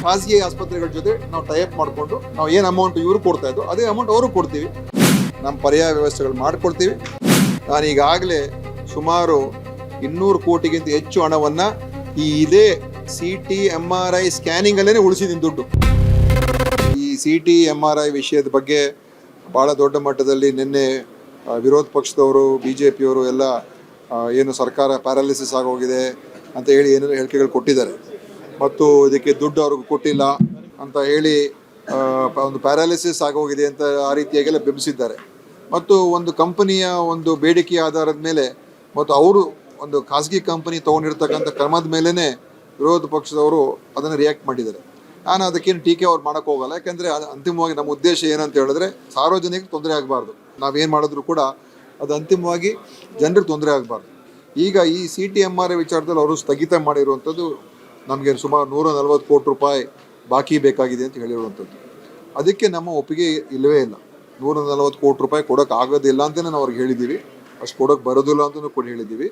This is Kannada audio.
ಖಾಸಗಿ ಆಸ್ಪತ್ರೆಗಳ ಜೊತೆ ನಾವು ಟೈಅಪ್ ಮಾಡಿಕೊಂಡು ನಾವು ಏನು ಅಮೌಂಟ್ ಇವರು ಕೊಡ್ತಾ ಇದ್ದೋ ಅದೇ ಅಮೌಂಟ್ ಅವರು ಕೊಡ್ತೀವಿ. ನಮ್ಮ ಪರ್ಯಾಯ ವ್ಯವಸ್ಥೆಗಳು ಮಾಡಿಕೊಡ್ತೀವಿ. ನಾನು ಈಗಾಗಲೇ ಸುಮಾರು 200 ಕೋಟಿಗಿಂತ ಹೆಚ್ಚು ಹಣವನ್ನು ಇದೇ CT MRI ಸ್ಕ್ಯಾನಿಂಗಲ್ಲೇ ಉಳಿಸಿದ್ದೀನಿ ದುಡ್ಡು. ಈ CT MRI ವಿಷಯದ ಬಗ್ಗೆ ಭಾಳ ದೊಡ್ಡ ಮಟ್ಟದಲ್ಲಿ ನಿನ್ನೆ ವಿರೋಧ ಪಕ್ಷದವರು BJPಯವರು ಎಲ್ಲ ಏನು ಸರ್ಕಾರ ಪ್ಯಾರಾಲಿಸಿಸ್ ಆಗೋಗಿದೆ ಅಂತ ಹೇಳಿ ಏನೇನು ಹೇಳಿಕೆಗಳು ಕೊಟ್ಟಿದ್ದಾರೆ ಮತ್ತು ಇದಕ್ಕೆ ದುಡ್ಡು ಅವ್ರಿಗೆ ಕೊಟ್ಟಿಲ್ಲ ಅಂತ ಹೇಳಿ ಒಂದು ಪ್ಯಾರಾಲಿಸಿಸ್ ಆಗೋಗಿದೆ ಅಂತ ಆ ರೀತಿಯಾಗೆಲ್ಲ ಬಿಂಬಿಸಿದ್ದಾರೆ. ಮತ್ತು ಒಂದು ಕಂಪನಿಯ ಒಂದು ಬೇಡಿಕೆ ಆಧಾರದ ಮೇಲೆ ಮತ್ತು ಅವರು ಒಂದು ಖಾಸಗಿ ಕಂಪನಿ ತೊಗೊಂಡಿರ್ತಕ್ಕಂಥ ಕ್ರಮದ ಮೇಲೇ ವಿರೋಧ ಪಕ್ಷದವರು ಅದನ್ನು ರಿಯಾಕ್ಟ್ ಮಾಡಿದ್ದಾರೆ. ನಾನು ಅದಕ್ಕೇನು ಟೀಕೆ ಅವ್ರು ಮಾಡೋಕ್ಕೆ ಹೋಗಲ್ಲ. ಯಾಕೆಂದರೆ ಅಂತಿಮವಾಗಿ ನಮ್ಮ ಉದ್ದೇಶ ಏನಂತ ಹೇಳಿದ್ರೆ ಸಾರ್ವಜನಿಕರಿಗೆ ತೊಂದರೆ ಆಗಬಾರ್ದು. ನಾವೇನು ಮಾಡಿದ್ರು ಕೂಡ ಅದು ಅಂತಿಮವಾಗಿ ಜನರಿಗೆ ತೊಂದರೆ ಆಗಬಾರ್ದು. ಈಗ ಈ CT MRI ವಿಚಾರದಲ್ಲಿ ಅವರು ಸ್ಥಗಿತ ಮಾಡಿರುವಂಥದ್ದು ನಮಗೆ ಸುಮಾರು 140 ಕೋಟಿ ರೂಪಾಯಿ ಬಾಕಿ ಬೇಕಾಗಿದೆ ಅಂತ ಹೇಳಿರುವಂಥದ್ದು. ಅದಕ್ಕೆ ನಮ್ಮ ಒಪ್ಪಿಗೆ ಇಲ್ಲವೇ ಇಲ್ಲ. 140 ಕೋಟಿ ರೂಪಾಯಿ ಕೊಡೋಕೆ ಆಗೋದಿಲ್ಲ ಅಂತಲೇ ನಾವು ಅವ್ರಿಗೆ ಹೇಳಿದ್ದೀವಿ. ಅಷ್ಟು ಕೊಡೋಕೆ ಬರೋದಿಲ್ಲ ಅಂತಲೂ ಕೂಡ ಹೇಳಿದ್ದೀವಿ.